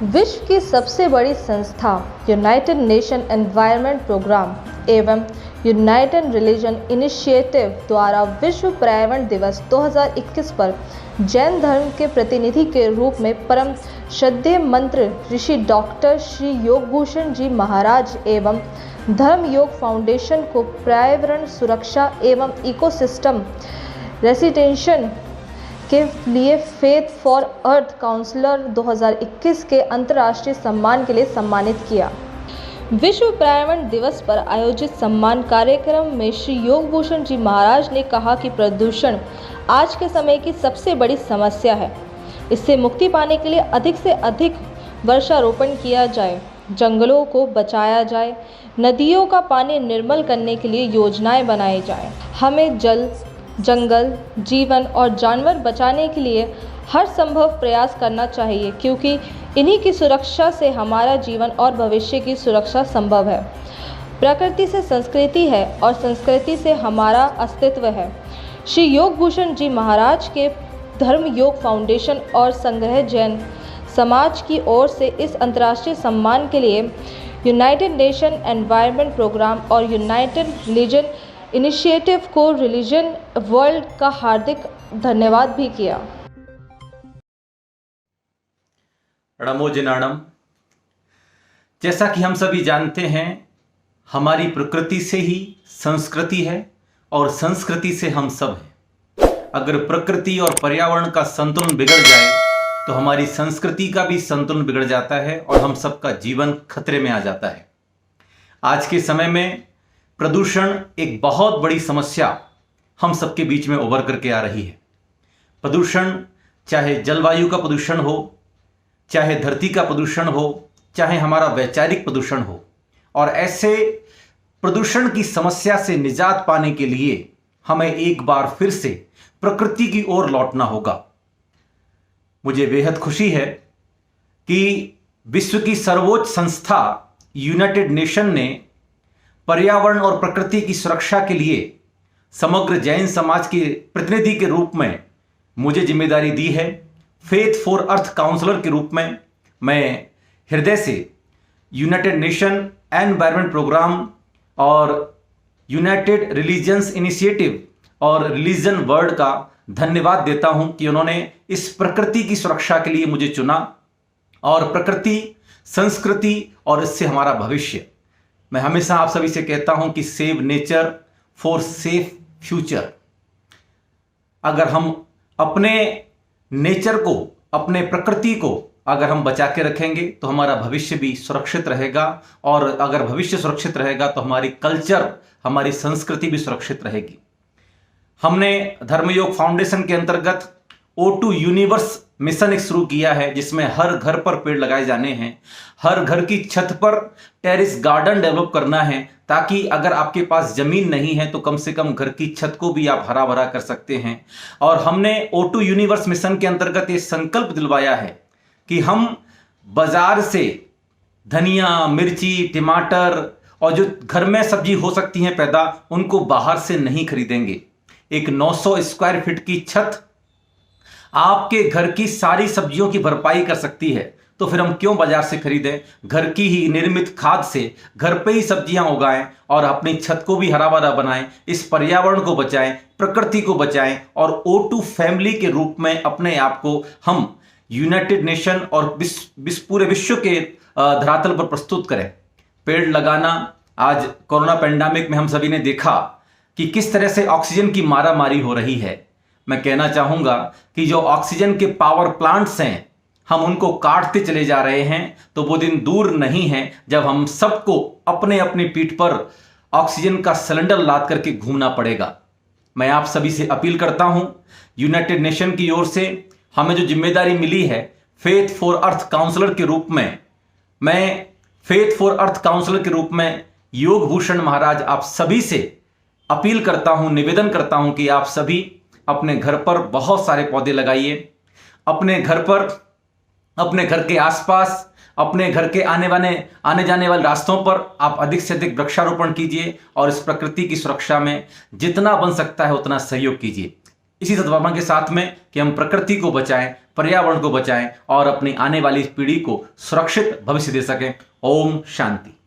विश्व की सबसे बड़ी संस्था यूनाइटेड नेशन एनवायरनमेंट प्रोग्राम एवं यूनाइटेड रिलीजन इनिशिएटिव द्वारा विश्व पर्यावरण दिवस 2021 पर जैन धर्म के प्रतिनिधि के रूप में परम श्रद्धेय मंत्र ऋषि डॉक्टर श्री योगभूषण जी महाराज एवं धर्म योग फाउंडेशन को पर्यावरण सुरक्षा एवं इकोसिस्टम रेसिटेंशन के लिए फेथ फॉर अर्थ काउंसलर 2021 के अंतर्राष्ट्रीय सम्मान के लिए सम्मानित किया। विश्व पर्यावरण दिवस पर आयोजित सम्मान कार्यक्रम में श्री योगभूषण जी महाराज ने कहा कि प्रदूषण आज के समय की सबसे बड़ी समस्या है। इससे मुक्ति पाने के लिए अधिक से अधिक वृक्षारोपण किया जाए, जंगलों को बचाया जाए, नदियों का पानी निर्मल करने के लिए योजनाएं बनाई जाए। हमें जल, जंगल, जीवन और जानवर बचाने के लिए हर संभव प्रयास करना चाहिए, क्योंकि इन्हीं की सुरक्षा से हमारा जीवन और भविष्य की सुरक्षा संभव है। प्रकृति से संस्कृति है और संस्कृति से हमारा अस्तित्व है। श्री योगभूषण जी महाराज के धर्म योग फाउंडेशन और संग्रह जैन समाज की ओर से इस अंतर्राष्ट्रीय सम्मान के लिए यूनाइटेड नेशन एनवायरनमेंट प्रोग्राम और यूनाइटेड रिलीजन इनिशिएटिव को रिलीजन वर्ल्ड का हार्दिक धन्यवाद भी किया। नमो जिनाणम। जैसा कि हम सभी जानते हैं, हमारी प्रकृति से ही संस्कृति है और संस्कृति से हम सब हैं। अगर प्रकृति और पर्यावरण का संतुलन बिगड़ जाए तो हमारी संस्कृति का भी संतुलन बिगड़ जाता है और हम सबका जीवन खतरे में आ जाता है। आज के समय में प्रदूषण एक बहुत बड़ी समस्या हम सबके बीच में उभर करके आ रही है। प्रदूषण चाहे जलवायु का प्रदूषण हो, चाहे धरती का प्रदूषण हो, चाहे हमारा वैचारिक प्रदूषण हो, और ऐसे प्रदूषण की समस्या से निजात पाने के लिए हमें एक बार फिर से प्रकृति की ओर लौटना होगा। मुझे बेहद खुशी है कि विश्व की सर्वोच्च संस्था यूनाइटेड नेशन ने पर्यावरण और प्रकृति की सुरक्षा के लिए समग्र जैन समाज के प्रतिनिधि के रूप में मुझे जिम्मेदारी दी है। फेथ फॉर अर्थ काउंसलर के रूप में मैं हृदय से यूनाइटेड नेशन एनवायरनमेंट प्रोग्राम और यूनाइटेड रिलीजन्स इनिशिएटिव और रिलीजन वर्ल्ड का धन्यवाद देता हूं कि उन्होंने इस प्रकृति की सुरक्षा के लिए मुझे चुना, और प्रकृति, संस्कृति और इससे हमारा भविष्य। मैं हमेशा आप सभी से कहता हूं कि save nature for safe future. अगर हम अपने नेचर को, अपने प्रकृति को अगर हम बचा के रखेंगे तो हमारा भविष्य भी सुरक्षित रहेगा, और अगर भविष्य सुरक्षित रहेगा तो हमारी कल्चर, हमारी संस्कृति भी सुरक्षित रहेगी। हमने धर्मयोग फाउंडेशन के अंतर्गत O2 यूनिवर्स मिशन एक शुरू किया है, जिसमें हर घर पर पेड़ लगाए जाने हैं। हर घर की छत पर टेरेस गार्डन डेवलप करना है, ताकि अगर आपके पास जमीन नहीं है तो कम से कम घर की छत को भी आप हरा भरा कर सकते हैं। और हमने O2 यूनिवर्स मिशन के अंतर्गत ये संकल्प दिलवाया है कि हम बाजार से धनिया, मिर्ची, टमाटर और जो घर में सब्जी हो सकती हैं पैदा, उनको बाहर से नहीं खरीदेंगे। एक 900 स्क्वायर फीट की छत आपके घर की सारी सब्जियों की भरपाई कर सकती है, तो फिर हम क्यों बाजार से खरीदें। घर की ही निर्मित खाद से घर पे ही सब्जियां उगाएं और अपनी छत को भी हरा भरा बनाएं, इस पर्यावरण को बचाएं, प्रकृति को बचाएं, और O2 फैमिली के रूप में अपने आप को हम यूनाइटेड नेशन और पूरे विश्व के धरातल पर प्रस्तुत करें। पेड़ लगाना, आज कोरोना पैंडेमिक में हम सभी ने देखा कि किस तरह से ऑक्सीजन की मारामारी हो रही है। मैं कहना चाहूंगा कि जो ऑक्सीजन के पावर प्लांट्स हैं, हम उनको काटते चले जा रहे हैं, तो वो दिन दूर नहीं है जब हम सबको अपने अपनी पीठ पर ऑक्सीजन का सिलेंडर लाद करके घूमना पड़ेगा। मैं आप सभी से अपील करता हूं, यूनाइटेड नेशन की ओर से हमें जो जिम्मेदारी मिली है फेथ फॉर अर्थ काउंसलर के रूप में, मैं फेथ फॉर अर्थ काउंसलर के रूप में योगभूषण महाराज आप सभी से अपील करता हूं, निवेदन करता हूं कि आप सभी अपने घर पर बहुत सारे पौधे लगाइए। अपने घर पर, अपने घर के आसपास, अपने घर के आने जाने वाले रास्तों पर आप अधिक से अधिक वृक्षारोपण कीजिए और इस प्रकृति की सुरक्षा में जितना बन सकता है उतना सहयोग कीजिए। इसी सद्भावना के साथ में कि हम प्रकृति को बचाएं, पर्यावरण को बचाएं और अपनी आने वाली पीढ़ी को सुरक्षित भविष्य दे सकें। ओम शांति।